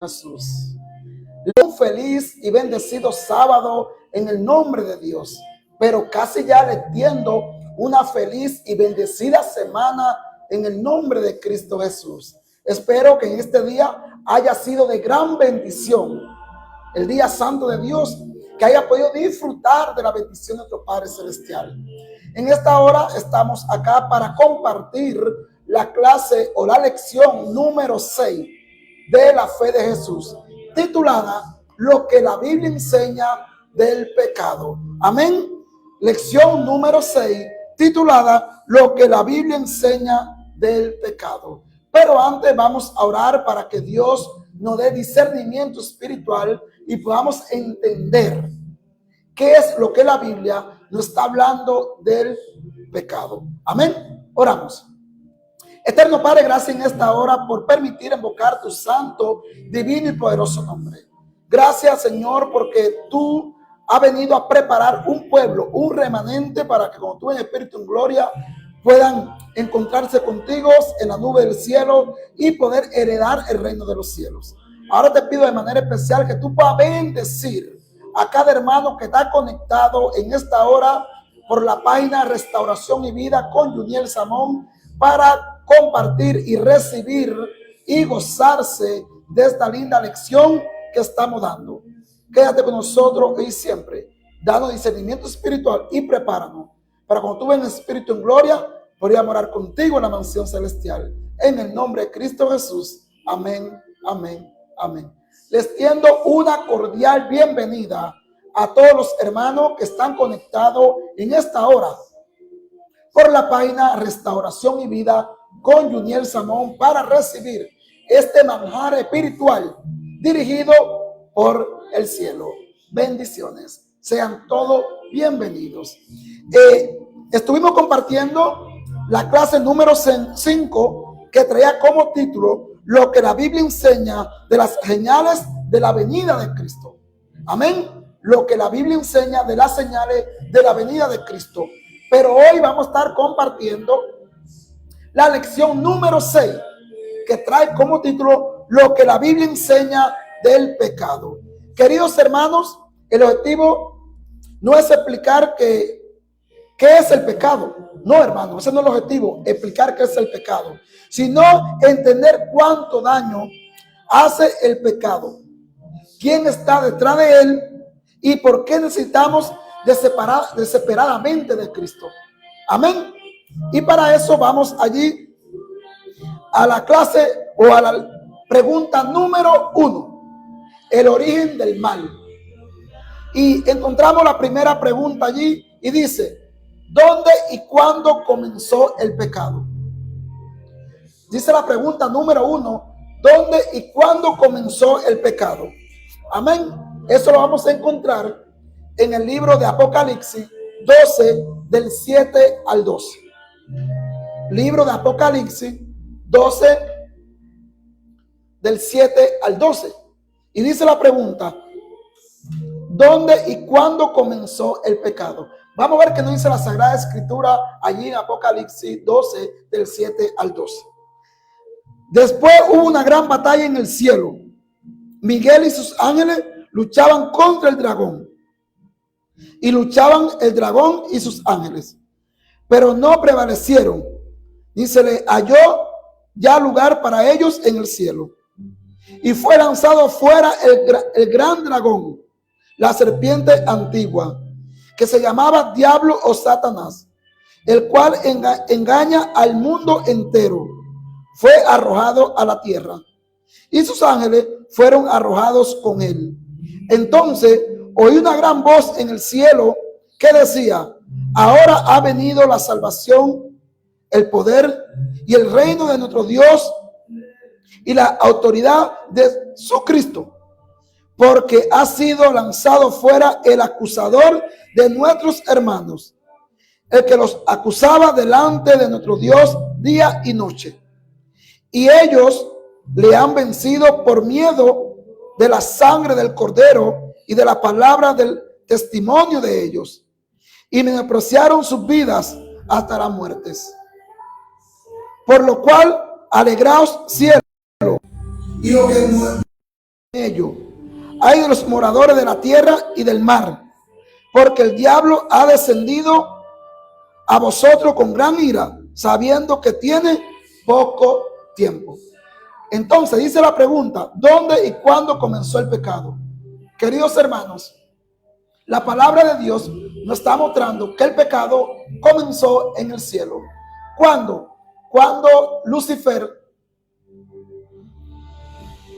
Jesús. Un feliz y bendecido sábado en el nombre de Dios. Pero casi ya le tiendo una feliz y bendecida semana en el nombre de Cristo Jesús. Espero que en este día haya sido de gran bendición. El día santo de Dios, que haya podido disfrutar de la bendición de nuestro Padre Celestial. En esta hora estamos acá para compartir la clase o la lección número 6 de la fe de Jesús, titulada Lo que la Biblia enseña del pecado. Amén. Lección número 6, titulada Lo que la Biblia enseña del pecado. Pero antes vamos a orar para que Dios nos dé discernimiento espiritual y podamos entender qué es lo que la Biblia nos está hablando del pecado. Amén. Oramos. Eterno Padre, gracias en esta hora por permitir invocar tu santo, divino y poderoso nombre. Gracias, Señor, porque tú has venido a preparar un pueblo, un remanente, para que cuando tú en espíritu en gloria puedan encontrarse contigo en la nube del cielo y poder heredar el reino de los cielos. Ahora te pido de manera especial que tú puedas bendecir a cada hermano que está conectado en esta hora por la página Restauración y Vida con Juniel Samón, para compartir y recibir y gozarse de esta linda lección que estamos dando. Quédate con nosotros hoy y siempre, dando discernimiento espiritual y prepáranos para cuando tú vengas en espíritu en gloria, podría morar contigo en la mansión celestial. En el nombre de Cristo Jesús. Amén, amén, amén. Les tiendo una cordial bienvenida a todos los hermanos que están conectados en esta hora por la página Restauración y Vida con Juniel Samón, para recibir este manjar espiritual dirigido por el cielo. Bendiciones. Sean todos bienvenidos. Estuvimos compartiendo la clase número 5, que traía como título Lo que la Biblia enseña de las señales de la venida de Cristo. Amén. Lo que la Biblia enseña de las señales de la venida de Cristo. Pero hoy vamos a estar compartiendo la lección número 6, que trae como título Lo que la Biblia enseña del pecado. Queridos hermanos, el objetivo no es explicar qué es el pecado. No, hermano, ese no es el objetivo, explicar qué es el pecado, sino entender cuánto daño hace el pecado, quién está detrás de él y por qué necesitamos desesperadamente de Cristo. Amén. Y para eso vamos allí a la clase o a la pregunta número 1, el origen del mal. Y encontramos la primera pregunta allí y dice: ¿dónde y cuándo comenzó el pecado? Dice la pregunta número 1, ¿dónde y cuándo comenzó el pecado? Amén. Eso lo vamos a encontrar en el libro de Apocalipsis 12, del 7 al 12. Libro de Apocalipsis 12, del 7 al 12. Y dice la pregunta: ¿dónde y cuándo comenzó el pecado? Vamos a ver qué nos dice la Sagrada Escritura allí en Apocalipsis 12, del 7 al 12. Después hubo una gran batalla en el cielo. Miguel y sus ángeles luchaban contra el dragón. Y luchaban el dragón y sus ángeles, pero no prevalecieron, ni se le halló ya lugar para ellos en el cielo. Y fue lanzado fuera el gran dragón, la serpiente antigua, que se llamaba Diablo o Satanás, el cual engaña al mundo entero. Fue arrojado a la tierra, y sus ángeles fueron arrojados con él. Entonces oí una gran voz en el cielo que decía: ahora ha venido la salvación, el poder y el reino de nuestro Dios y la autoridad de su Cristo, porque ha sido lanzado fuera el acusador de nuestros hermanos, el que los acusaba delante de nuestro Dios día y noche. Y ellos le han vencido por miedo de la sangre del Cordero y de la palabra del testimonio de ellos, y menospreciaron sus vidas hasta la muerte. Por lo cual, alegraos cielo, y lo que ello. Ay de los moradores de la tierra y del mar, porque el diablo ha descendido a vosotros con gran ira, sabiendo que tiene poco tiempo. Entonces dice la pregunta, ¿dónde y cuándo comenzó el pecado? Queridos hermanos, la palabra de Dios nos está mostrando que el pecado comenzó en el cielo. ¿Cuándo? Cuando Lucifer,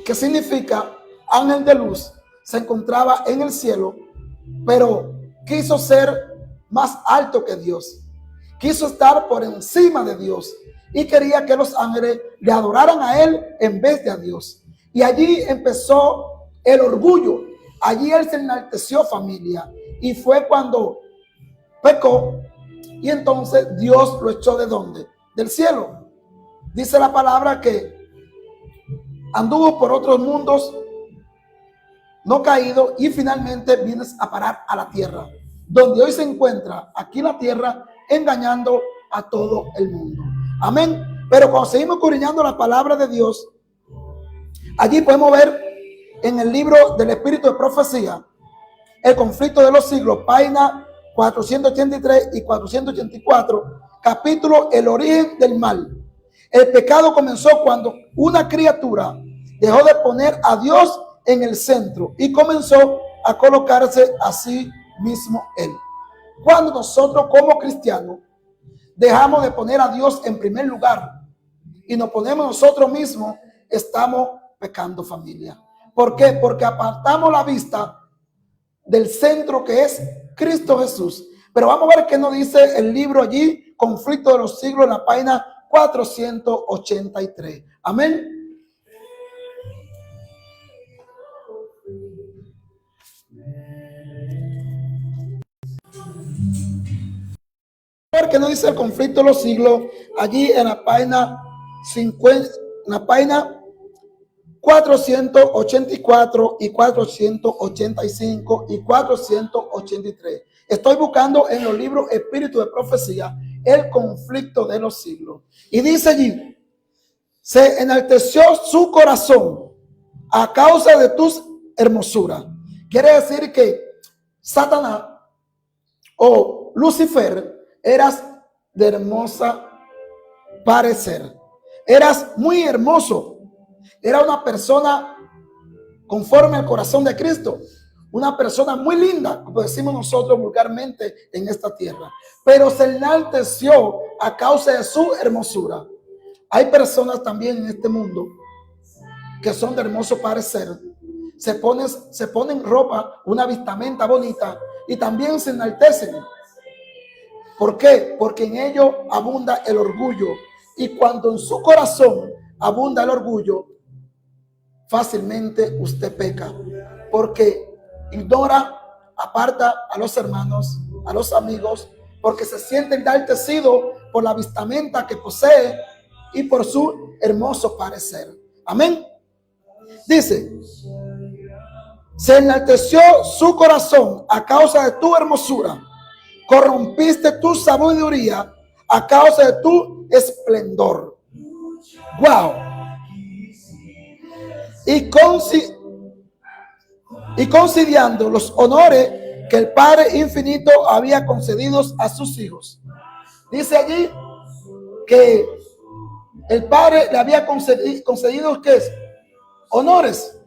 que significa ángel de luz, se encontraba en el cielo, pero quiso ser más alto que Dios. Quiso estar por encima de Dios y quería que los ángeles le adoraran a él en vez de a Dios. Y allí empezó el orgullo. Allí él se enalteció, familia, y fue cuando pecó. Y entonces Dios lo echó ¿de dónde? Del cielo. Dice la palabra que anduvo por otros mundos, no caído, y finalmente vienes a parar a la tierra, donde hoy se encuentra aquí la tierra, engañando a todo el mundo. Amén. Pero cuando seguimos escudriñando la palabra de Dios, allí podemos ver en el libro del Espíritu de Profecía, el conflicto de los siglos, página 483 y 484, capítulo El origen del mal. El pecado comenzó cuando una criatura dejó de poner a Dios en el centro y comenzó a colocarse a sí mismo él. Cuando nosotros como cristianos dejamos de poner a Dios en primer lugar y nos ponemos nosotros mismos, estamos pecando, familia. ¿Por qué? Porque apartamos la vista del centro que es Cristo Jesús. Pero vamos a ver qué nos dice el libro allí, Conflicto de los Siglos, en la página 483. Amén. ¿Qué nos dice el conflicto de los siglos? Allí en la página 50, en la página 484 y 485 y 483. Estoy buscando en los libros Espíritu de Profecía el conflicto de los siglos. Y dice allí, se enalteció su corazón a causa de tus hermosuras. Quiere decir que Satanás o Lucifer eras de hermosa parecer. Eras muy hermoso. Era una persona conforme al corazón de Cristo. Una persona muy linda, como decimos nosotros vulgarmente en esta tierra. Pero se enalteció a causa de su hermosura. Hay personas también en este mundo que son de hermoso parecer. Se ponen ropa, una vestimenta bonita y también se enaltecen. ¿Por qué? Porque en ello abunda el orgullo. Y cuando en su corazón abunda el orgullo, fácilmente usted peca. Porque ignora, aparta a los hermanos, a los amigos, porque se siente enaltecido por la vestimenta que posee y por su hermoso parecer. Amén. Dice, se enalteció su corazón a causa de tu hermosura. Corrompiste tu sabiduría a causa de tu esplendor. Wow. Y concediendo los honores que el Padre Infinito había concedido a sus hijos. Dice allí que el Padre le había concedido ¿qué es? Honores.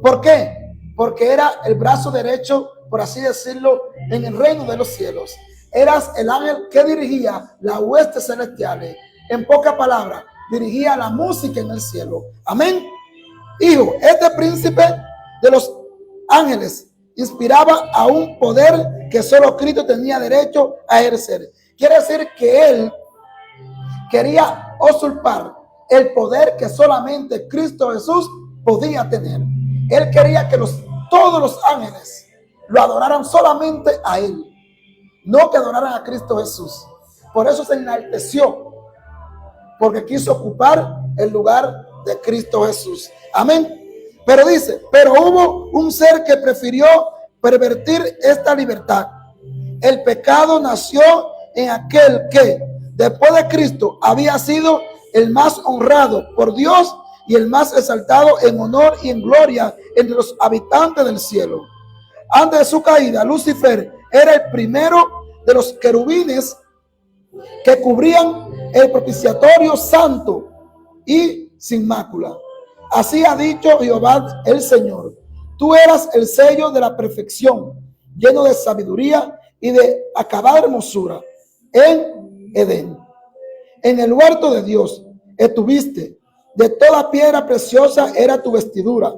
¿Por qué? Porque era el brazo derecho, por así decirlo, en el reino de los cielos. Eras el ángel que dirigía las huestes celestiales. En pocas palabras, dirigía la música en el cielo. Amén. Hijo, este príncipe de los ángeles inspiraba a un poder que solo Cristo tenía derecho a ejercer. Quiere decir que él quería usurpar el poder que solamente Cristo Jesús podía tener. Él quería que todos los ángeles lo adoraran solamente a él, no que adoraran a Cristo Jesús. Por eso se enalteció, porque quiso ocupar el lugar de Cristo Jesús. Amén. Pero dice, pero hubo un ser que prefirió pervertir esta libertad. El pecado nació en aquel que, después de Cristo, había sido el más honrado por Dios y el más exaltado en honor y en gloria entre los habitantes del cielo. Antes de su caída, Lucifer era el primero de los querubines que cubrían el propiciatorio santo y sin mácula. Así ha dicho Jehová el Señor: tú eras el sello de la perfección, lleno de sabiduría y de acabada hermosura en Edén. En el huerto de Dios estuviste, de toda piedra preciosa era tu vestidura.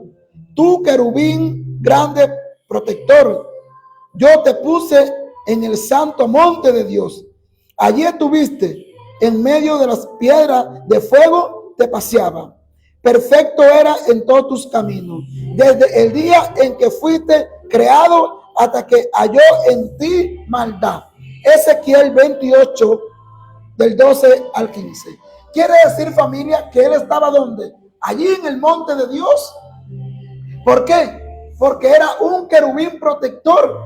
Tú, querubín grande protector, yo te puse en el santo monte de Dios. Allí estuviste, en medio de las piedras de fuego te paseaba. Perfecto era en todos tus caminos, desde el día en que fuiste creado hasta que halló en ti maldad. Ezequiel 28, del 12 al 15. Quiere decir, familia, que él estaba ¿dónde? Allí en el monte de Dios. ¿Por qué? Porque era un querubín protector,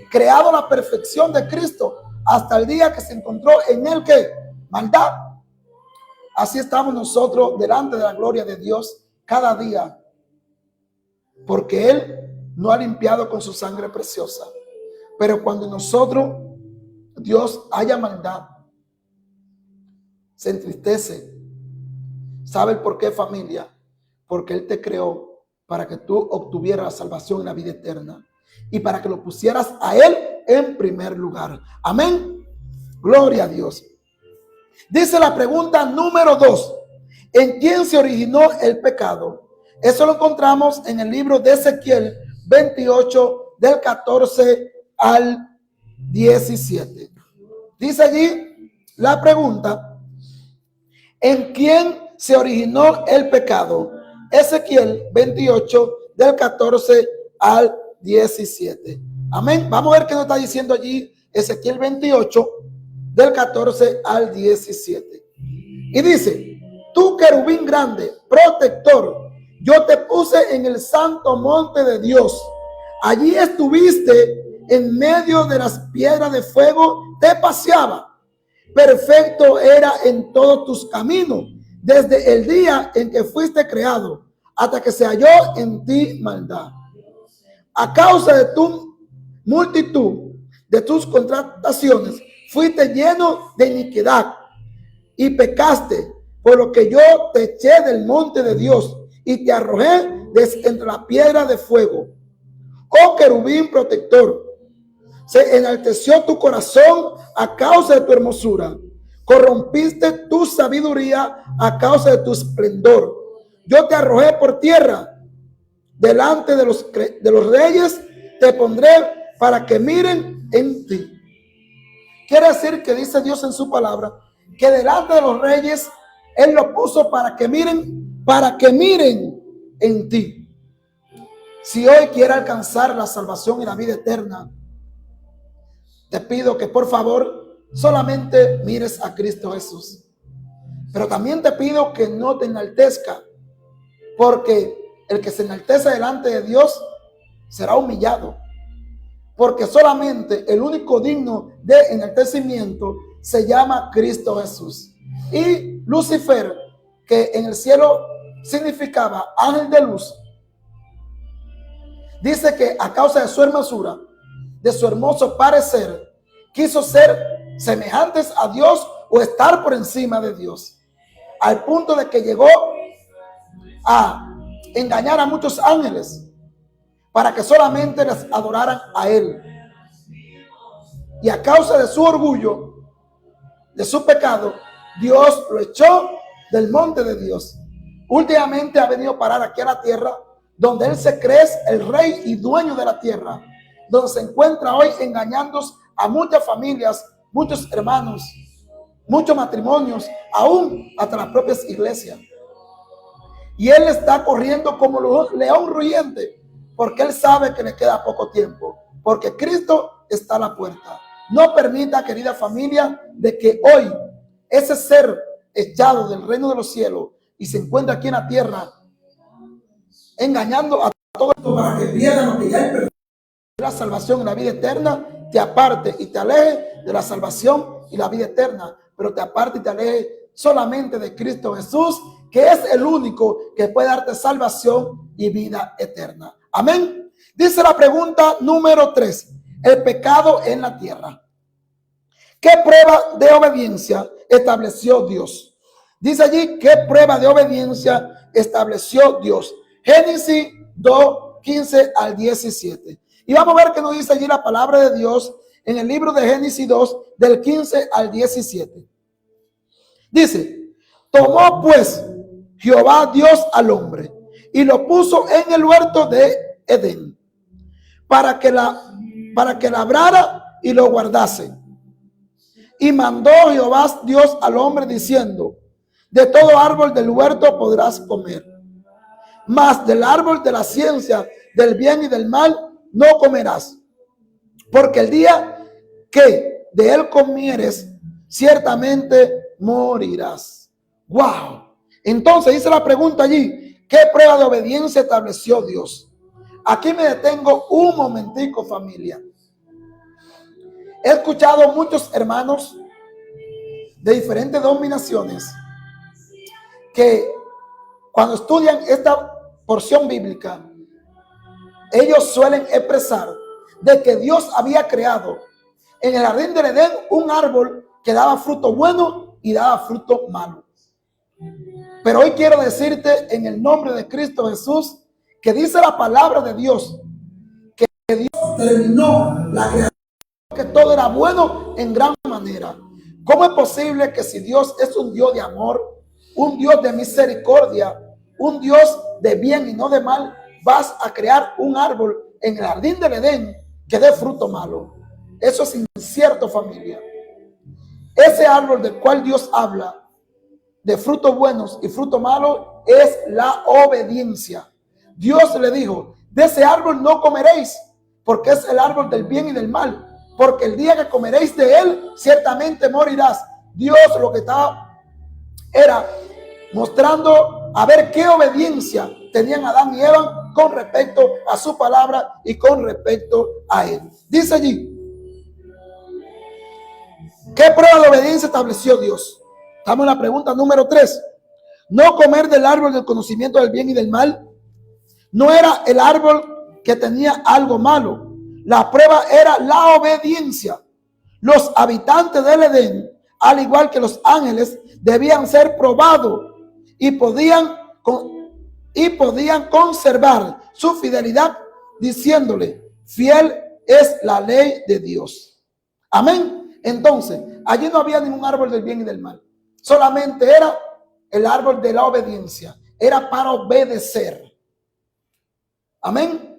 creado a la perfección de Cristo, hasta el día que se encontró en él, ¿qué? Maldad. Así estamos nosotros delante de la gloria de Dios cada día, porque él nos ha limpiado con su sangre preciosa. Pero cuando nosotros, Dios, haya maldad, se entristece. ¿Sabe el por qué, familia? Porque él te creó para que tú obtuvieras la salvación y la vida eterna, y para que lo pusieras a él en primer lugar. Amén. Gloria a Dios. Dice la pregunta número 2: ¿en quién se originó el pecado? Eso lo encontramos en el libro de Ezequiel 28, del 14 al 17. Dice allí la pregunta: ¿en quién se originó el pecado? Ezequiel 28, del 14 al 17. Amén. Vamos a ver qué nos está diciendo allí Ezequiel 28, del 14 al 17. Y dice: tú, querubín grande, protector, yo te puse en el santo monte de Dios. Allí estuviste, en medio de las piedras de fuego te paseaba. Perfecto era en todos tus caminos, desde el día en que fuiste creado, hasta que se halló en ti maldad. A causa de tu multitud, de tus contrataciones, fuiste lleno de iniquidad y pecaste, por lo que yo te eché del monte de Dios y te arrojé desde entre la piedra de fuego. Oh querubín protector, se enalteció tu corazón a causa de tu hermosura. Corrompiste tu sabiduría a causa de tu esplendor. Yo te arrojé por tierra. Delante de los reyes te pondré para que miren en ti. Quiere decir que dice Dios en su palabra que delante de los reyes él lo puso para que miren en ti. Si hoy quiere alcanzar la salvación y la vida eterna, te pido que por favor solamente mires a Cristo Jesús. Pero también te pido que no te enaltezca, porque el que se enaltece delante de Dios será humillado. Porque solamente el único digno de enaltecimiento se llama Cristo Jesús. Y Lucifer, que en el cielo significaba ángel de luz, dice que a causa de su hermosura, de su hermoso parecer, quiso ser semejantes a Dios o estar por encima de Dios, al punto de que llegó a engañar a muchos ángeles para que solamente les adoraran a él. Y a causa de su orgullo, de su pecado, Dios lo echó del monte de Dios. Últimamente ha venido a parar aquí a la tierra, donde él se cree el rey y dueño de la tierra, donde se encuentra hoy engañando a muchas familias, muchos hermanos, muchos matrimonios, aún hasta las propias iglesias. Y él está corriendo como león rugiente, porque él sabe que le queda poco tiempo, porque Cristo está a la puerta. No permita, querida familia, de que hoy ese ser echado del reino de los cielos y se encuentra aquí en la tierra engañando a todos para que pierdan lo que ya perdió, la salvación y la vida eterna, te aparte y te aleje de la salvación y la vida eterna, pero te aparte y te aleje solamente de Cristo Jesús, que es el único que puede darte salvación y vida eterna. Amén. Dice la pregunta número 3. El pecado en la tierra. ¿Qué prueba de obediencia estableció Dios? Dice allí, ¿qué prueba de obediencia estableció Dios? Génesis 2, 15 al 17. Y vamos a ver qué nos dice allí la palabra de Dios en el libro de Génesis 2, del 15 al 17. Dice, tomó pues Jehová Dios al hombre y lo puso en el huerto de Edén para que labrara y lo guardase. Y mandó Jehová Dios al hombre diciendo, de todo árbol del huerto podrás comer, mas del árbol de la ciencia del bien y del mal no comerás, porque el día que de él comieres, ciertamente morirás. Wow. Entonces dice la pregunta allí, ¿qué prueba de obediencia estableció Dios? Aquí me detengo un momentico, familia. He escuchado muchos hermanos de diferentes denominaciones que cuando estudian esta porción bíblica, ellos suelen expresar de que Dios había creado en el jardín del Edén un árbol que daba fruto bueno y daba fruto malo. Pero hoy quiero decirte en el nombre de Cristo Jesús que dice la palabra de Dios que Dios terminó la creación, que todo era bueno en gran manera. ¿Cómo es posible que si Dios es un Dios de amor, un Dios de misericordia, un Dios de bien y no de mal, vas a crear un árbol en el jardín del Edén que dé fruto malo? Eso es incierto, familia. Ese árbol del cual Dios habla de frutos buenos y frutos malos es la obediencia. Dios le dijo, de ese árbol no comeréis, porque es el árbol del bien y del mal, porque el día que comeréis de él, ciertamente morirás. Dios lo que estaba era mostrando a ver qué obediencia tenían Adán y Eva con respecto a su palabra y con respecto a él. Dice allí, ¿qué prueba de obediencia estableció Dios? Estamos en la pregunta número 3. No comer del árbol del conocimiento del bien y del mal. No era el árbol que tenía algo malo. La prueba era la obediencia. Los habitantes del Edén, al igual que los ángeles, debían ser probados y podían conservar su fidelidad diciéndole, fiel es la ley de Dios. Amén. Entonces, allí no había ningún árbol del bien y del mal. Solamente era el árbol de la obediencia. Era para obedecer. Amén.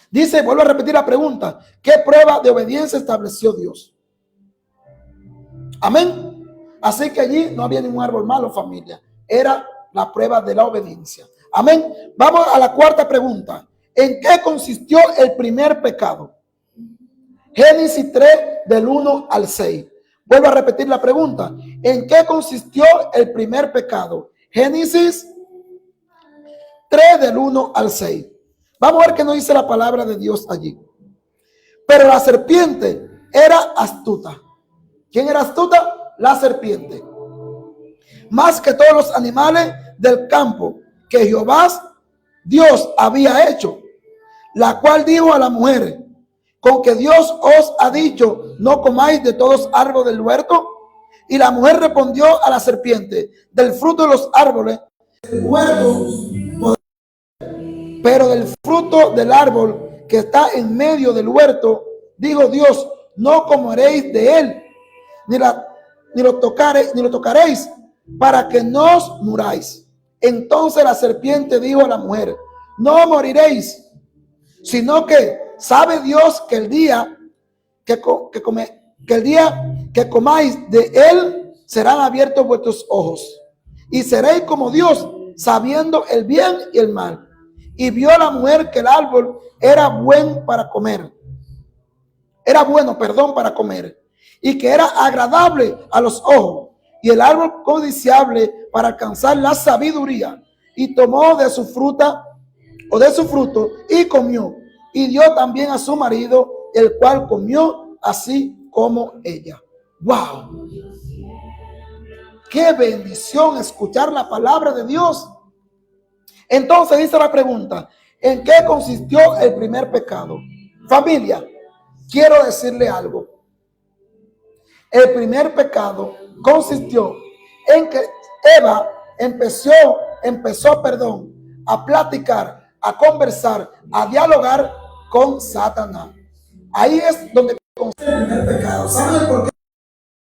Dice, vuelvo a repetir la pregunta, ¿qué prueba de obediencia estableció Dios? Amén. Así que allí no había ningún árbol malo, familia. Era la prueba de la obediencia. Amén. Vamos a la cuarta pregunta. ¿En qué consistió el primer pecado? Génesis 3, del 1 al 6. Vuelvo a repetir la pregunta. ¿En qué consistió el primer pecado? Génesis 3, del 1 al 6. Vamos a ver qué nos dice la palabra de Dios allí. Pero la serpiente era astuta. ¿Quién era astuta? La serpiente. Más que todos los animales del campo que Jehová Dios había hecho. La cual dijo a la mujer, con que Dios os ha dicho, no comáis de todos árboles del huerto. Y la mujer respondió a la serpiente, del fruto de los árboles del huerto, pero del fruto del árbol que está en medio del huerto, dijo Dios, no comeréis de él, ni lo tocaréis, para que no os muráis. Entonces la serpiente dijo a la mujer, no moriréis, sino que sabe Dios que el día que comáis de él, serán abiertos vuestros ojos, y seréis como Dios, sabiendo el bien y el mal. Y vio la mujer que el árbol era bueno para comer, para comer, y que era agradable a los ojos, y el árbol codiciable para alcanzar la sabiduría, y tomó de su fruta o de su fruto y comió, y dio también a su marido, el cual comió así como ella. ¡Wow! ¡Qué bendición escuchar la palabra de Dios! Entonces dice la pregunta, ¿En qué consistió el primer pecado? Familia, quiero decirle algo. El primer pecado consistió en que Eva empezó, a platicar, a conversar, a dialogar con Satanás. Ahí es donde consiste el primer pecado. ¿Saben por qué?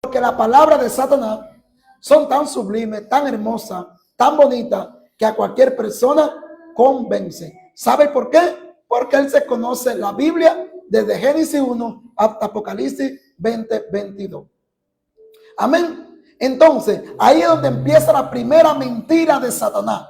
Porque la palabra de Satanás son tan sublimes, tan hermosas, tan bonitas, que a cualquier persona convence. ¿Sabe por qué? Porque él se conoce la Biblia desde Génesis 1 hasta Apocalipsis 20, 22. Amén. Entonces, ahí es donde empieza la primera mentira de Satanás.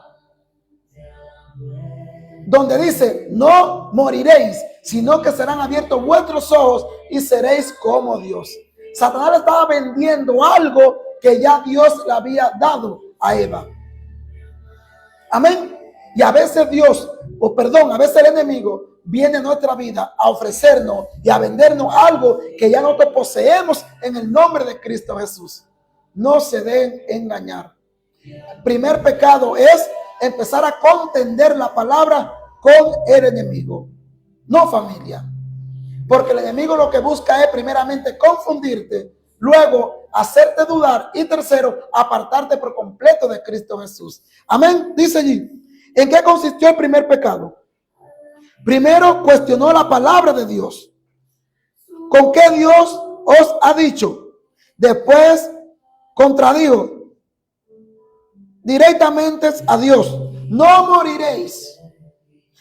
Donde dice, no moriréis, sino que serán abiertos vuestros ojos y seréis como Dios. Satanás le estaba vendiendo algo que ya Dios le había dado a Eva. Amén. Y a veces a veces el enemigo viene a nuestra vida a ofrecernos y a vendernos algo que ya nosotros poseemos en el nombre de Cristo Jesús. No se dejen engañar. El primer pecado es empezar a contender la palabra con el enemigo. No, familia. Porque el enemigo lo que busca es primeramente confundirte, luego hacerte dudar y tercero, apartarte por completo de Cristo Jesús. Amén. Dice allí, ¿en qué consistió el primer pecado? Primero cuestionó la palabra de Dios. ¿Con qué Dios os ha dicho? Después contradijo directamente a Dios, no moriréis.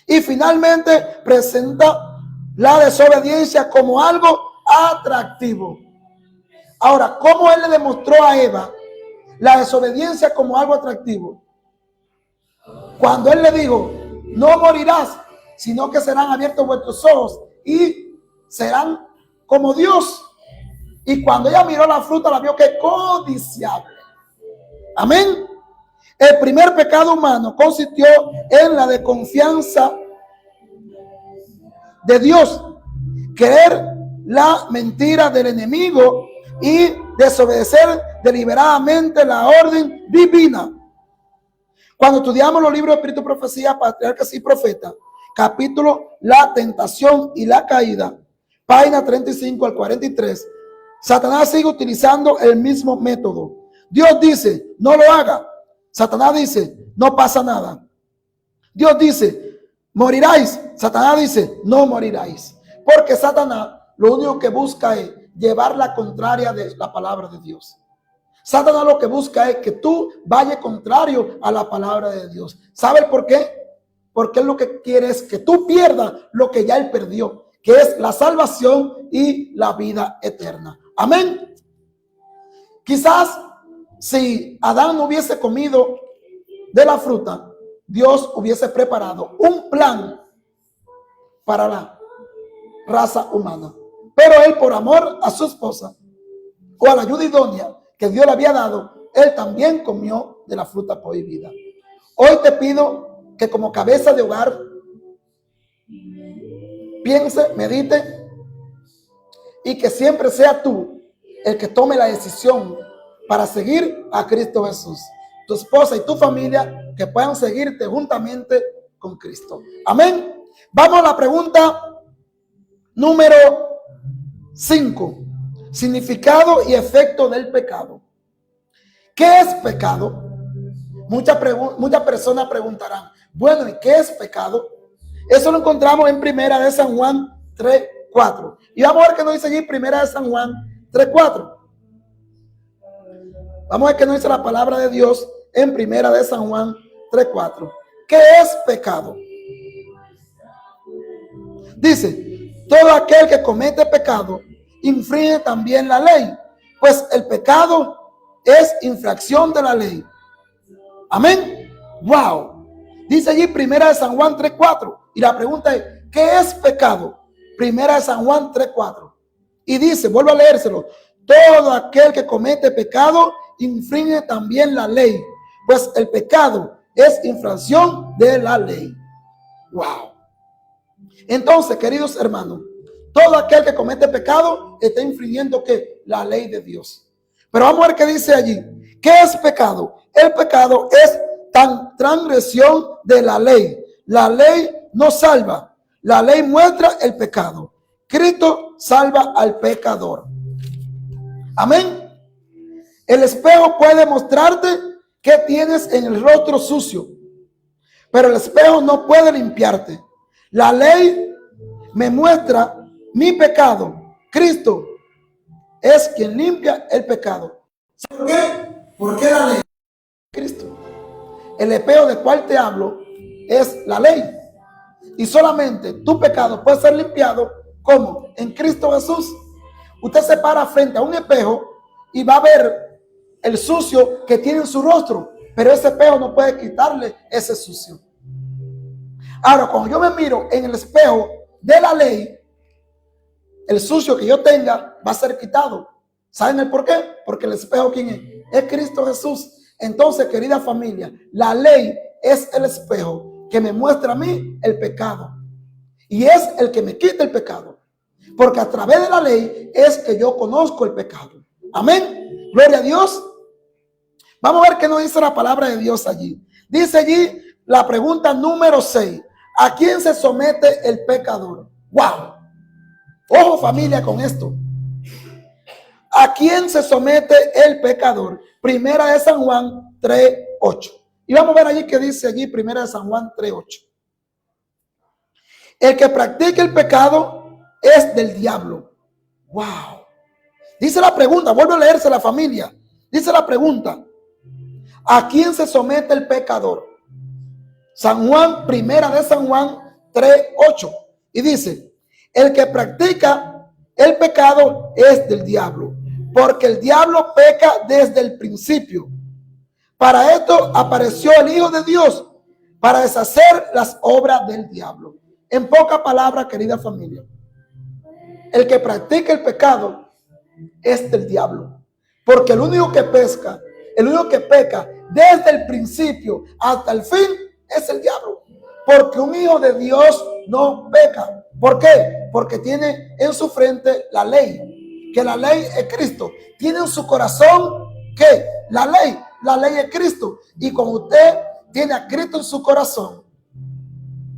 Y finalmente presenta la desobediencia como algo atractivo. Ahora, ¿cómo él le demostró a Eva la desobediencia como algo atractivo? Cuando él le dijo, no morirás, sino que serán abiertos vuestros ojos y serán como Dios. Y cuando ella miró la fruta, la vio que codiciable. Amén. El primer pecado humano consistió en la desconfianza de Dios, creer la mentira del enemigo y desobedecer deliberadamente la orden divina. Cuando estudiamos los libros de Espíritu, Profecía, Patriarcas y Profetas, capítulo La Tentación y la Caída, página 35 al 43, Satanás sigue utilizando el mismo método. Dios dice, no lo haga. Satanás dice, no pasa nada. Dios dice, moriráis. Satanás dice, no moriráis. Porque Satanás lo único que busca es llevar la contraria de la palabra de Dios. Satanás lo que busca es que tú vayas contrario a la palabra de Dios. ¿Sabes por qué? Porque él lo que quiere es que tú pierdas lo que ya él perdió, que es la salvación y la vida eterna. Amén. Quizás si Adán no hubiese comido de la fruta, Dios hubiese preparado un plan para la raza humana. Pero él, por amor a su esposa o a la ayuda idónea que Dios le había dado, él también comió de la fruta prohibida. Hoy te pido que como cabeza de hogar piense, medite y que siempre sea tú el que tome la decisión para seguir a Cristo Jesús. Tu esposa y tu familia que puedan seguirte juntamente con Cristo. Amén. Vamos a la pregunta número 5. Significado y efecto del pecado. ¿Qué es pecado? Muchas personas preguntarán, bueno, ¿y qué es pecado? Eso lo encontramos en Primera de San Juan 3:4. Y vamos a ver qué nos dice allí Primera de San Juan 3:4. Vamos a ver qué nos dice la palabra de Dios en Primera de San Juan 3:4. ¿Qué es pecado? Dice, todo aquel que comete pecado infringe también la ley, pues el pecado es infracción de la ley. Amén. Wow. Dice allí Primera de San Juan 3:4. Y la pregunta es, ¿qué es pecado? Primera de San Juan 3:4. Y dice, vuelvo a leérselo, todo aquel que comete pecado infringe también la ley, pues el pecado es infracción de la ley. Wow. Entonces, queridos hermanos, todo aquel que comete pecado está infringiendo ¿qué? La ley de Dios. Pero vamos a ver qué dice allí. ¿Qué es pecado? El pecado es transgresión de la ley. La ley no salva. La ley muestra el pecado. Cristo salva al pecador. Amén. El espejo puede mostrarte qué tienes en el rostro sucio, pero el espejo no puede limpiarte. La ley me muestra mi pecado. Cristo es quien limpia el pecado. ¿Por qué? ¿Por qué la ley? Cristo. El espejo del cual te hablo es la ley. Y solamente tu pecado puede ser limpiado. ¿Cómo? En Cristo Jesús. Usted se para frente a un espejo y va a ver el sucio que tiene en su rostro, pero ese espejo no puede quitarle ese sucio. Ahora, cuando yo me miro en el espejo de la ley, el sucio que yo tenga va a ser quitado. ¿Saben el por qué? Porque el espejo, ¿quién es? Es Cristo Jesús. Entonces, querida familia, la ley es el espejo que me muestra a mí el pecado. Y es el que me quita el pecado. Porque a través de la ley es que yo conozco el pecado. Amén. Gloria a Dios. Vamos a ver qué nos dice la palabra de Dios allí. Dice allí la pregunta número 6. ¿A quién se somete el pecador? ¡Wow! Ojo familia con esto. ¿A quién se somete el pecador? Primera de San Juan 3:8. Y vamos a ver allí que dice allí, primera de San Juan 3:8. El que practica el pecado es del diablo. ¡Wow! Dice la pregunta, vuelve a leerse la familia. Dice la pregunta, ¿a quién se somete el pecador? San Juan, primera de San Juan 3:8. Y dice, el que practica el pecado es del diablo, porque el diablo peca desde el principio. Para esto apareció el Hijo de Dios, para deshacer las obras del diablo. En pocas palabras, querida familia, el que practica el pecado es del diablo, porque el único que peca desde el principio hasta el fin es el diablo, porque un hijo de Dios no peca. ¿Por qué? Porque tiene en su frente la ley, que la ley es Cristo. Tiene en su corazón que la ley es Cristo. Y cuando usted tiene a Cristo en su corazón,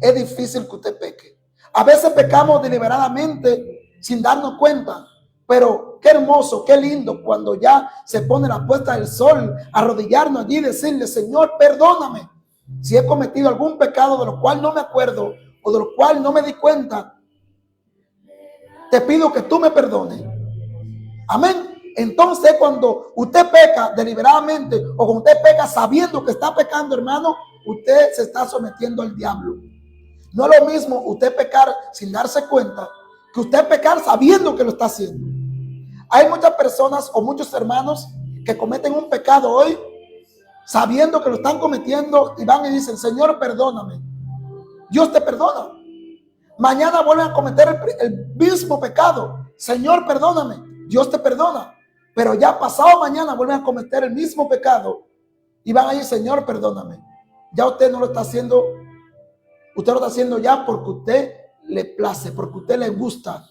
es difícil que usted peque. A veces pecamos deliberadamente sin darnos cuenta, pero qué hermoso, qué lindo cuando ya se pone la puesta del sol, arrodillarnos allí y decirle, Señor, perdóname si he cometido algún pecado de lo cual no me acuerdo o de lo cual no me di cuenta. Te pido que tú me perdones. Amén. Entonces, cuando usted peca deliberadamente o cuando usted peca sabiendo que está pecando, hermano, usted se está sometiendo al diablo. No es lo mismo usted pecar sin darse cuenta que usted pecar sabiendo que lo está haciendo. Hay muchas personas o muchos hermanos que cometen un pecado hoy sabiendo que lo están cometiendo y van y dicen, Señor, perdóname. Dios te perdona. Mañana vuelven a cometer el mismo pecado. Señor, perdóname. Dios te perdona. Pero ya pasado mañana vuelven a cometer el mismo pecado y van a decir, Señor, perdóname. Ya usted no lo está haciendo. Usted lo está haciendo ya porque usted le place, porque usted le gusta.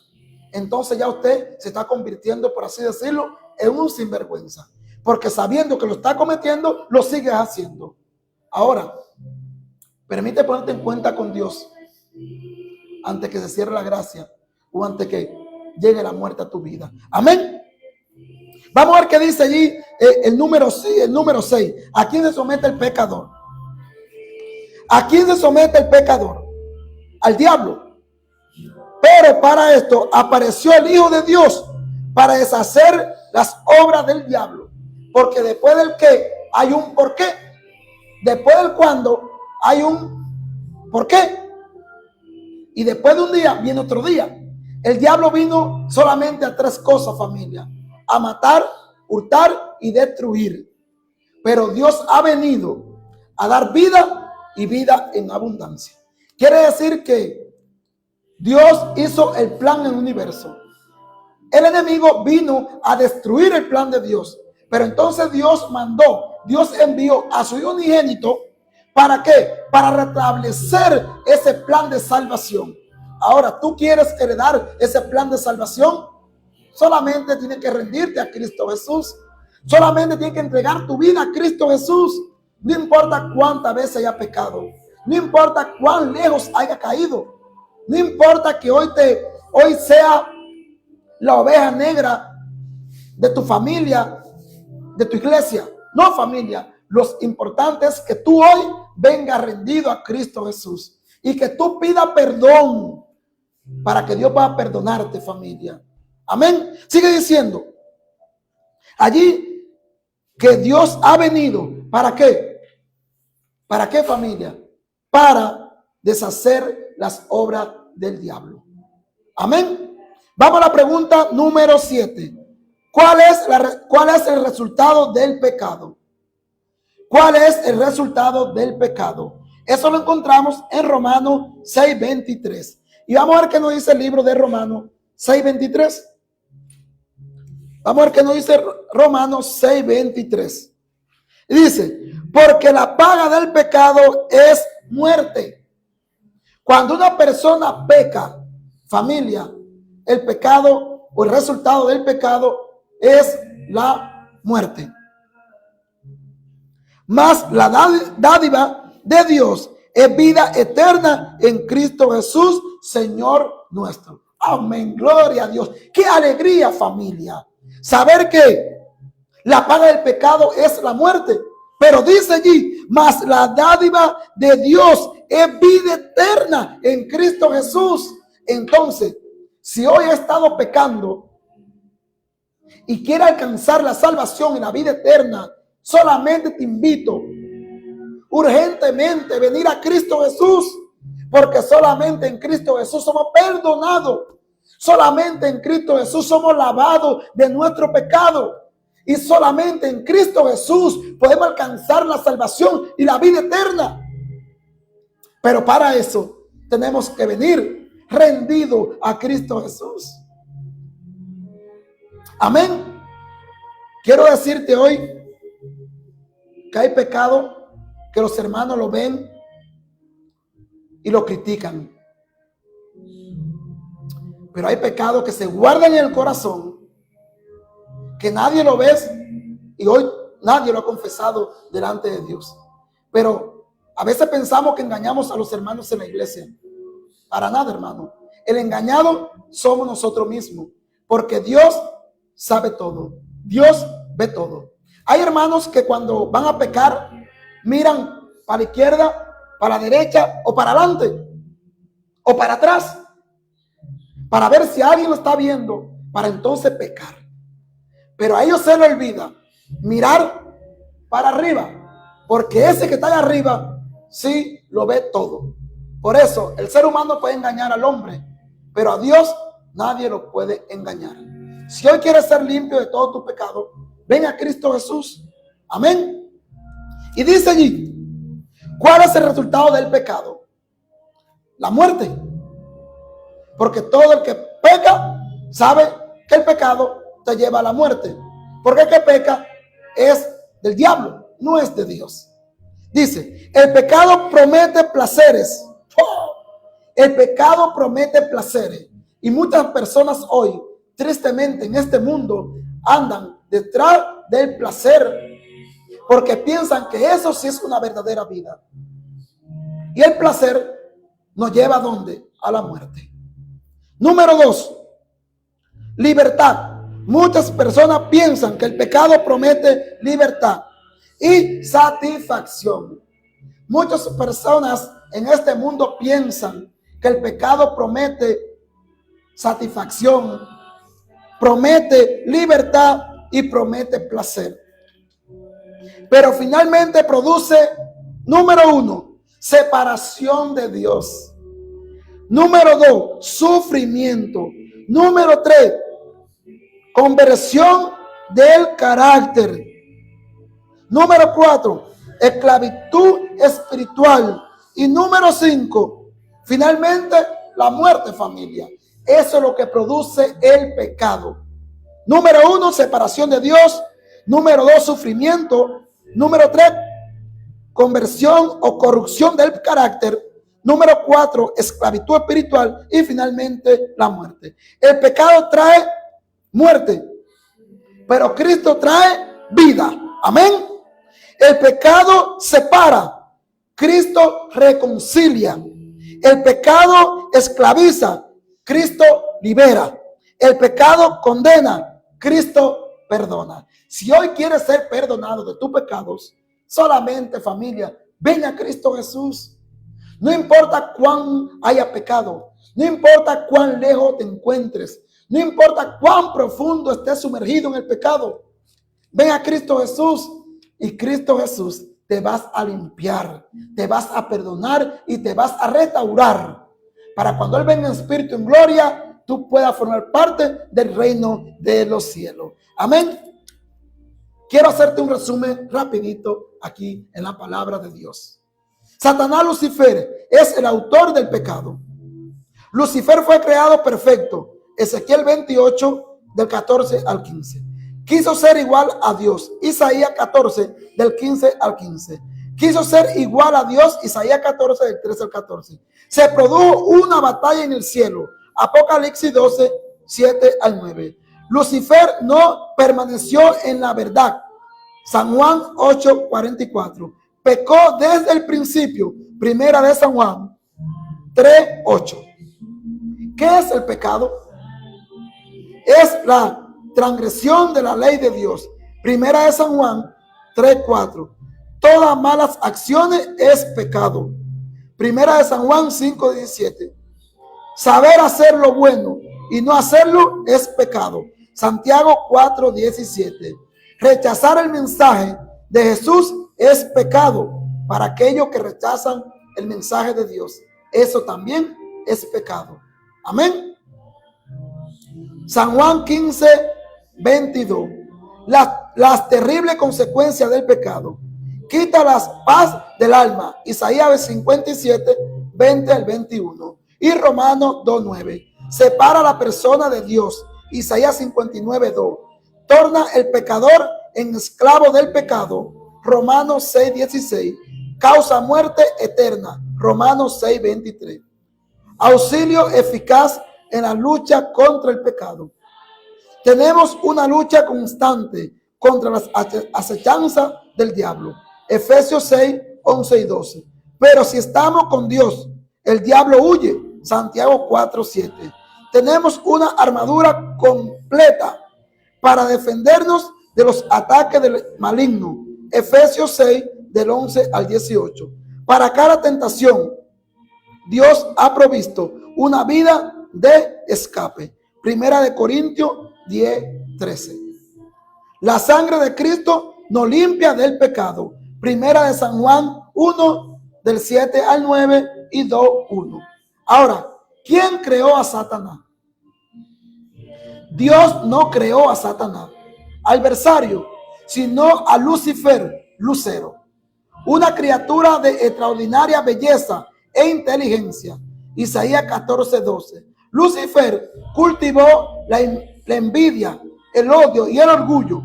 Entonces ya usted se está convirtiendo, por así decirlo, en un sinvergüenza. Porque sabiendo que lo está cometiendo, lo sigue haciendo. Ahora, permite ponerte en cuenta con Dios antes que se cierre la gracia o antes que llegue la muerte a tu vida. Amén. Vamos a ver qué dice allí el número 6. ¿A quién se somete el pecador? ¿A quién se somete el pecador? Al diablo. Pero para esto apareció el Hijo de Dios para deshacer las obras del diablo. Porque después del qué hay un por qué. Después del cuándo hay un por qué. Y después de un día viene otro día. El diablo vino solamente a 3 cosas, familia: a matar, hurtar y destruir. Pero Dios ha venido a dar vida y vida en abundancia. Quiere decir que Dios hizo el plan en el universo. El enemigo vino a destruir el plan de Dios. Pero entonces Dios envió a su Hijo unigénito. ¿Para qué? Para restablecer ese plan de salvación. Ahora, ¿tú quieres heredar ese plan de salvación? Solamente tienes que rendirte a Cristo Jesús. Solamente tienes que entregar tu vida a Cristo Jesús. No importa cuántas veces haya pecado. No importa cuán lejos haya caído. No importa que hoy sea la oveja negra de tu familia, de tu iglesia. No, familia. Lo importante es que tú hoy vengas rendido a Cristo Jesús y que tú pidas perdón para que Dios pueda perdonarte, familia. Amén. Sigue diciendo. Allí que Dios ha venido. ¿Para qué? ¿Para qué, familia? Para deshacer las obras del diablo. Amén. Vamos a la pregunta número 7. ¿Cuál es el resultado del pecado? ¿Cuál es el resultado del pecado? Eso lo encontramos en Romanos 6:23. Y vamos a ver qué nos dice el libro de Romanos 6:23. Vamos a ver qué nos dice Romanos 6:23. Y dice, porque la paga del pecado es muerte. Cuando una persona peca, familia, el pecado o el resultado del pecado es la muerte. Mas la dádiva de Dios es vida eterna en Cristo Jesús, Señor nuestro. Amén, gloria a Dios. Qué alegría, familia, saber que la paga del pecado es la muerte. Pero dice allí, mas la dádiva de Dios es vida eterna en Cristo Jesús. Entonces, si hoy he estado pecando y quiere alcanzar la salvación y la vida eterna, solamente te invito urgentemente a venir a Cristo Jesús, porque solamente en Cristo Jesús somos perdonados. Solamente en Cristo Jesús somos lavados de nuestro pecado. Y solamente en Cristo Jesús podemos alcanzar la salvación y la vida eterna. Pero para eso tenemos que venir rendido a Cristo Jesús. Amén. Quiero decirte hoy que hay pecado que los hermanos lo ven y lo critican. Pero hay pecado que se guardan en el corazón, que nadie lo ve y hoy nadie lo ha confesado delante de Dios. Pero a veces pensamos que engañamos a los hermanos en la iglesia. Para nada, hermano. El engañado somos nosotros mismos, porque Dios sabe todo. Dios ve todo. Hay hermanos que cuando van a pecar miran para la izquierda, para la derecha o para adelante o para atrás para ver si alguien lo está viendo, para entonces pecar. Pero a ellos se les olvida mirar para arriba, porque ese que está allá arriba sí lo ve todo. Por eso el ser humano puede engañar al hombre, pero a Dios nadie lo puede engañar. Si hoy quieres ser limpio de todo tu pecado, ven a Cristo Jesús. Amén. Y dice allí, ¿cuál es el resultado del pecado? La muerte. Porque todo el que peca sabe que el pecado te lleva a la muerte. Porque el que peca es del diablo, no es de Dios. Dice, el pecado promete placeres. El pecado promete placeres. Y muchas personas hoy, tristemente en este mundo, andan detrás del placer. Porque piensan que eso sí es una verdadera vida. Y el placer nos lleva ¿a dónde? A la muerte. Número 2, libertad. Muchas personas piensan que el pecado promete libertad y satisfacción. Muchas personas en este mundo piensan que el pecado promete satisfacción, promete libertad y promete placer. Pero finalmente produce, número 1, separación de Dios. Número 2, sufrimiento. Número 3, conversión del carácter. Número 4, esclavitud espiritual. Y número 5, finalmente la muerte, familia. Eso es lo que produce el pecado. Número 1, separación de Dios. Número 2, sufrimiento. Número 3, conversión o corrupción del carácter. Número 4, esclavitud espiritual. Y finalmente la muerte. El pecado trae muerte, pero Cristo trae vida. Amén. El pecado separa, Cristo reconcilia. El pecado esclaviza, Cristo libera. El pecado condena, Cristo perdona. Si hoy quieres ser perdonado de tus pecados, solamente, familia, ven a Cristo Jesús. No importa cuán haya pecado, no importa cuán lejos te encuentres, no importa cuán profundo estés sumergido en el pecado, ven a Cristo Jesús y Cristo Jesús te vas a limpiar, te vas a perdonar y te vas a restaurar para cuando Él venga en espíritu en gloria, tú puedas formar parte del reino de los cielos. Amén. Quiero hacerte un resumen rapidito aquí en la palabra de Dios. Satanás Lucifer es el autor del pecado. Lucifer fue creado perfecto. Ezequiel 28 del 14 al 15. Quiso ser igual a Dios. Isaías 14 del 15 al 15. Quiso ser igual a Dios. Isaías 14 del 13 al 14. Se produjo una batalla en el cielo. Apocalipsis 12, 7 al 9. Lucifer no permaneció en la verdad. San Juan 8, 44. Pecó desde el principio. Primera de San Juan 3, 8. ¿Qué es el pecado? Es la transgresión de la ley de Dios. Primera de San Juan 3, 4. Todas malas acciones es pecado. Primera de San Juan 5, 17. Saber hacer lo bueno y no hacerlo es pecado. Santiago 4, 17. Rechazar el mensaje de Jesús es pecado para aquellos que rechazan el mensaje de Dios. Eso también es pecado. Amén. San Juan 15, 22. Las terribles consecuencias del pecado. Quita las paz del alma. Isaías 57, 20 al 21. Y Romanos 2, 9. Separa a la persona de Dios. Isaías 59, 2. Torna el pecador en esclavo del pecado. Romanos 6, 16. Causa muerte eterna. Romanos 6, 23. Auxilio eficaz en la lucha contra el pecado. Tenemos una lucha constante contra las acechanzas del diablo. Efesios 6, 11 y 12. Pero si estamos con Dios, el diablo huye. Santiago 4, 7. Tenemos una armadura completa para defendernos de los ataques del maligno. Efesios 6, del 11 al 18. Para cada tentación, Dios ha provisto una vida de escape. Primera de Corintios 10, 13. La sangre de Cristo nos limpia del pecado. Primera de San Juan 1, del 7 al 9 y 2, 1. Ahora, ¿quién creó a Satanás? Dios no creó a Satanás, adversario, sino a Lucifer, Lucero, una criatura de extraordinaria belleza e inteligencia. Isaías 14, 12. Lucifer cultivó la envidia, el odio y el orgullo.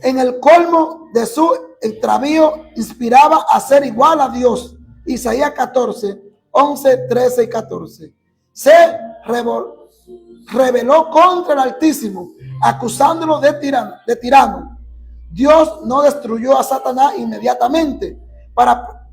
En el colmo de su extravío inspiraba a ser igual a Dios. Isaías 14, 11, 13 y 14. Se rebeló contra el Altísimo, acusándolo de tirano. Dios no destruyó a Satanás inmediatamente para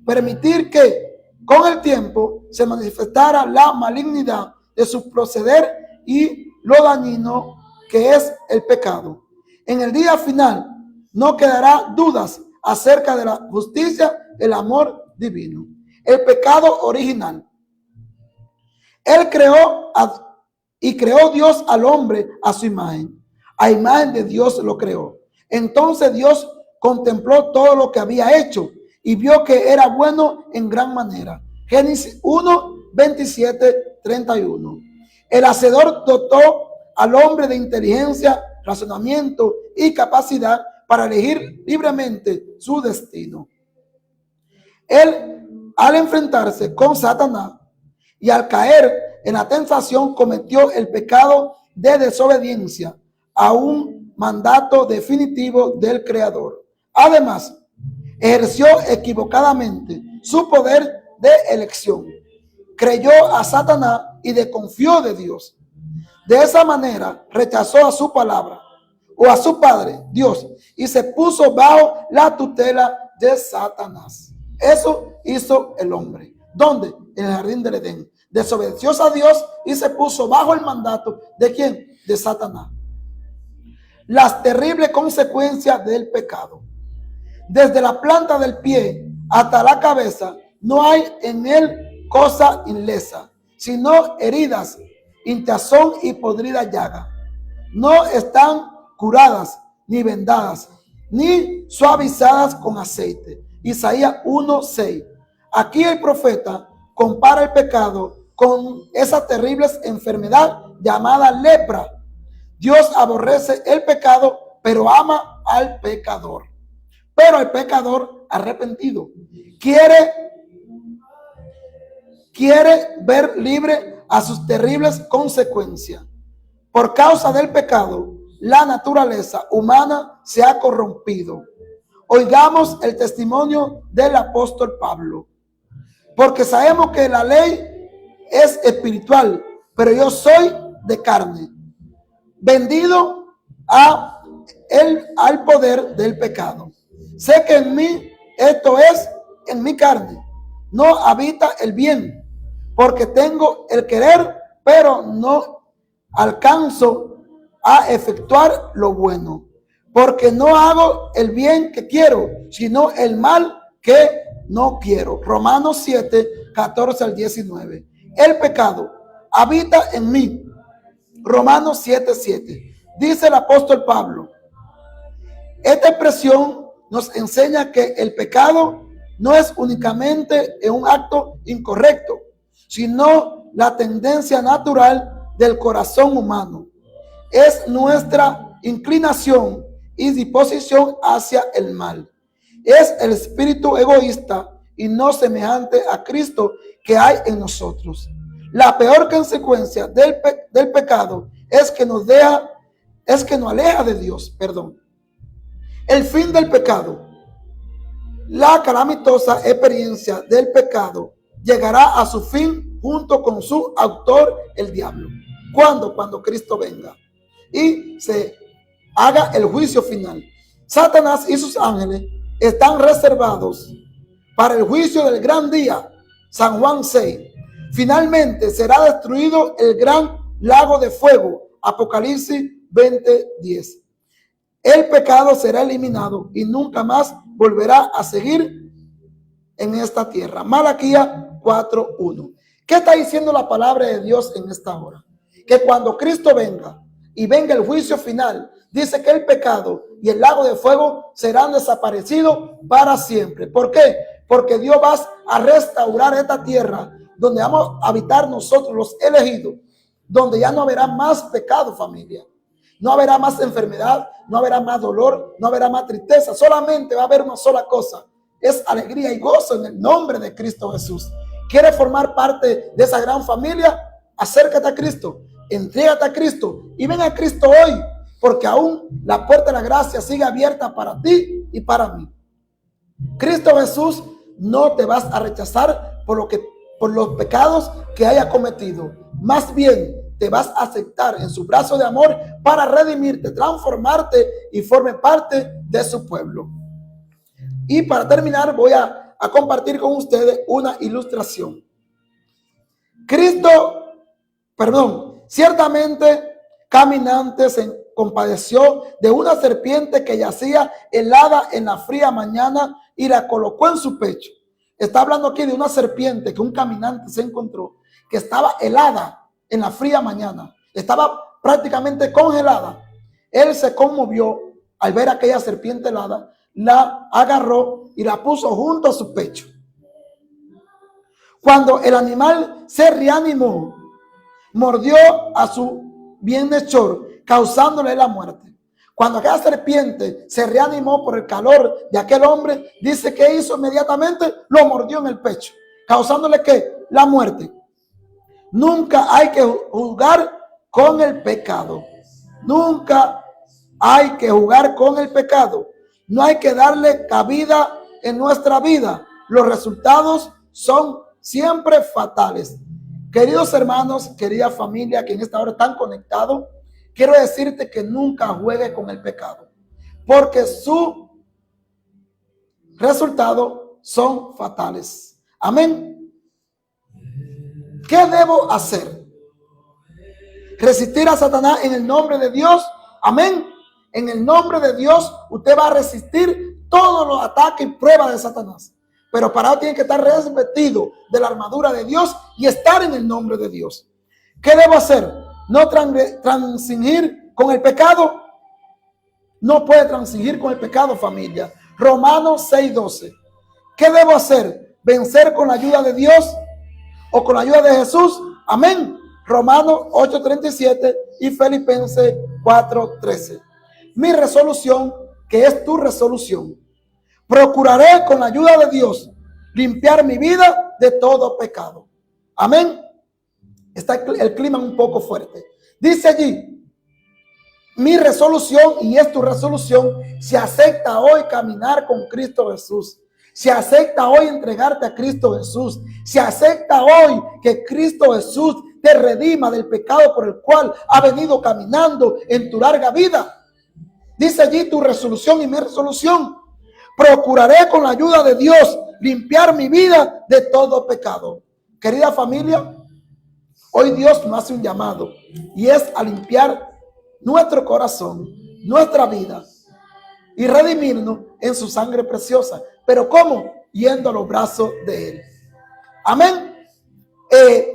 permitir que con el tiempo se manifestara la malignidad de su proceder y lo dañino que es el pecado. En el día final no quedará dudas acerca de la justicia, el amor divino. El pecado original. Él creó y creó Dios al hombre a su imagen. A imagen de Dios lo creó. Entonces Dios contempló todo lo que había hecho y vio que era bueno en gran manera. Génesis 1, 27, 31. El Hacedor dotó al hombre de inteligencia, razonamiento y capacidad para elegir libremente su destino. Él, al enfrentarse con Satanás y al caer en la tentación, cometió el pecado de desobediencia a un mandato definitivo del Creador. Además, ejerció equivocadamente su poder de elección. Creyó a Satanás y desconfió de Dios. De esa manera rechazó a su palabra o a su padre, Dios, y se puso bajo la tutela de Satanás. Eso hizo el hombre. ¿Dónde? En el jardín del Edén. Desobedeció a Dios y se puso bajo el mandato ¿de quién? De Satanás. Las terribles consecuencias del pecado. Desde la planta del pie hasta la cabeza, no hay en él cosa ilesa, sino heridas, hinchazón y podrida llaga. No están curadas, ni vendadas, ni suavizadas con aceite. Isaías 1:6. Aquí el profeta compara el pecado con esa terrible enfermedad llamada lepra. Dios aborrece el pecado, pero ama al pecador. Pero el pecador arrepentido quiere ver libre a sus terribles consecuencias. Por causa del pecado, la naturaleza humana se ha corrompido. Oigamos el testimonio del apóstol Pablo. Porque sabemos que la ley es espiritual, pero yo soy de carne, vendido al poder del pecado. Sé que en mí, esto es, en mi carne, no habita el bien, porque tengo el querer, pero no alcanzo a efectuar lo bueno. Porque no hago el bien que quiero, sino el mal que no quiero. Romanos 7, 14 al 19. El pecado habita en mí. Romanos 7, 7. Dice el apóstol Pablo. Esta expresión nos enseña que el pecado no es únicamente un acto incorrecto, sino la tendencia natural del corazón humano. Es nuestra inclinación y disposición hacia el mal. Es el espíritu egoísta y no semejante a Cristo que hay en nosotros. La peor consecuencia del pecado es que nos aleja de Dios. El fin del pecado. La calamitosa experiencia del pecado llegará a su fin junto con su autor, el diablo. ¿Cuándo? Cuando Cristo venga y se haga el juicio final. Satanás y sus ángeles están reservados para el juicio del gran día. San Juan 6. Finalmente será destruido el gran lago de fuego. Apocalipsis 20:10. El pecado será eliminado y nunca más volverá a seguir en esta tierra. Malaquías 4:1. ¿Qué está diciendo la palabra de Dios en esta hora? Que cuando Cristo venga y venga el juicio final, dice que el pecado y el lago de fuego serán desaparecidos para siempre. ¿Por qué? Porque Dios va a restaurar esta tierra donde vamos a habitar nosotros los elegidos, donde ya no habrá más pecado, familia. No habrá más enfermedad, no habrá más dolor, no habrá más tristeza. Solamente va a haber una sola cosa. Es alegría y gozo en el nombre de Cristo Jesús. ¿Quieres formar parte de esa gran familia? Acércate a Cristo, entrégate a Cristo y ven a Cristo hoy, porque aún la puerta de la gracia sigue abierta para ti y para mí. Cristo Jesús no te vas a rechazar por los pecados que haya cometido. Más bien, te vas a aceptar en su brazo de amor para redimirte, transformarte y forme parte de su pueblo. Y para terminar, voy a compartir con ustedes una ilustración. Ciertamente caminante se compadeció de una serpiente que yacía helada en la fría mañana y la colocó en su pecho. Está hablando aquí de una serpiente que un caminante se encontró, que estaba helada en la fría mañana, estaba prácticamente congelada. Él se conmovió al ver aquella serpiente helada, la agarró y la puso junto a su pecho. Cuando el animal se reanimó, mordió a su bienhechor, causándole la muerte. Cuando aquella serpiente se reanimó por el calor de aquel hombre, dice que hizo inmediatamente, lo mordió en el pecho, causándole ¿qué? La muerte. Nunca hay que jugar con el pecado. Nunca hay que jugar con el pecado. No hay que darle cabida en nuestra vida. Los resultados son siempre fatales. Queridos hermanos, querida familia que en esta hora están conectados, quiero decirte que nunca juegue con el pecado, porque su resultado son fatales. Amén. ¿Qué debo hacer? Resistir a Satanás en el nombre de Dios. Amén. En el nombre de Dios usted va a resistir todos los ataques y pruebas de Satanás. Pero para eso tiene que estar revestido de la armadura de Dios y estar en el nombre de Dios. ¿Qué debo hacer? No transigir con el pecado. No puede transigir con el pecado, familia. Romanos 6:12. ¿Qué debo hacer? ¿Vencer con la ayuda de Dios o con la ayuda de Jesús? Amén. Romanos 8:37 y Filipenses 4:13. Mi resolución, que es tu resolución. Procuraré con la ayuda de Dios limpiar mi vida de todo pecado. Amén. Está el clima un poco fuerte. Dice allí, mi resolución, y es tu resolución, se acepta hoy caminar con Cristo Jesús. Se acepta hoy entregarte a Cristo Jesús. Se acepta hoy que Cristo Jesús te redima del pecado por el cual ha venido caminando en tu larga vida. Dice allí tu resolución y mi resolución. Procuraré con la ayuda de Dios limpiar mi vida de todo pecado. Querida familia, hoy Dios nos hace un llamado y es a limpiar nuestro corazón, nuestra vida y redimirnos en su sangre preciosa. ¿Pero cómo? Yendo a los brazos de Él. Amén.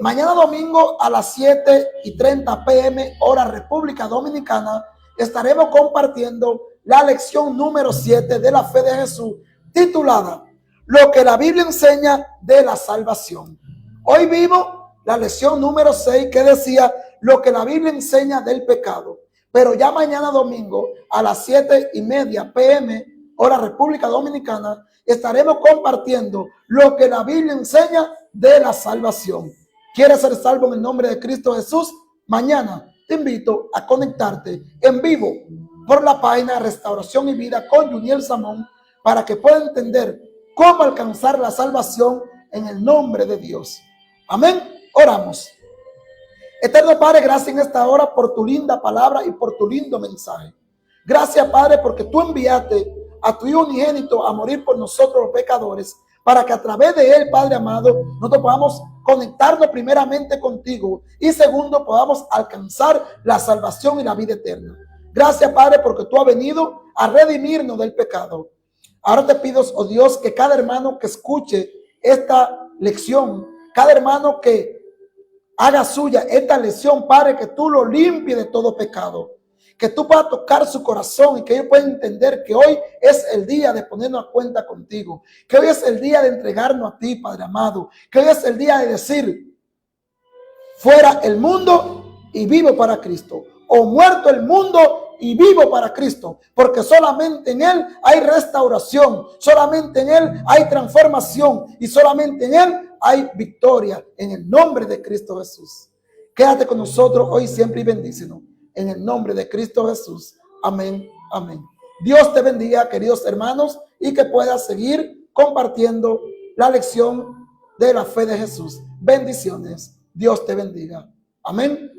Mañana domingo a las 7:30 p.m. hora República Dominicana estaremos compartiendo la lección número 7 de la fe de Jesús, titulada Lo que la Biblia enseña de la salvación. Hoy vimos la lección número 6 que decía lo que la Biblia enseña del pecado. Pero ya mañana domingo a las 7:30 p.m. hora República Dominicana estaremos compartiendo lo que la Biblia enseña de la salvación. ¿Quieres ser salvo en el nombre de Cristo Jesús? Mañana te invito a conectarte en vivo por la página Restauración y Vida con Juniel Samón para que puedas entender cómo alcanzar la salvación en el nombre de Dios. Amén. Oramos. Eterno Padre, gracias en esta hora por tu linda palabra y por tu lindo mensaje. Gracias, Padre, porque tú enviaste a tu Hijo unigénito a morir por nosotros los pecadores, para que a través de él, Padre amado, nosotros podamos conectarnos primeramente contigo y segundo, podamos alcanzar la salvación y la vida eterna. Gracias, Padre, porque tú has venido a redimirnos del pecado. Ahora te pido, oh Dios, que cada hermano que escuche esta lección, cada hermano que haga suya esta lección, Padre, que tú lo limpies de todo pecado. Que tú puedas tocar su corazón y que ellos puedan entender que hoy es el día de ponernos a cuenta contigo. Que hoy es el día de entregarnos a ti, Padre amado. Que hoy es el día de decir, fuera el mundo y vivo para Cristo. O muerto el mundo y vivo para Cristo. Porque solamente en Él hay restauración. Solamente en Él hay transformación. Y solamente en Él hay victoria. En el nombre de Cristo Jesús. Quédate con nosotros hoy siempre y bendícenos. En el nombre de Cristo Jesús. Amén. Amén. Dios te bendiga, queridos hermanos, y que puedas seguir compartiendo la lección de la fe de Jesús. Bendiciones. Dios te bendiga. Amén.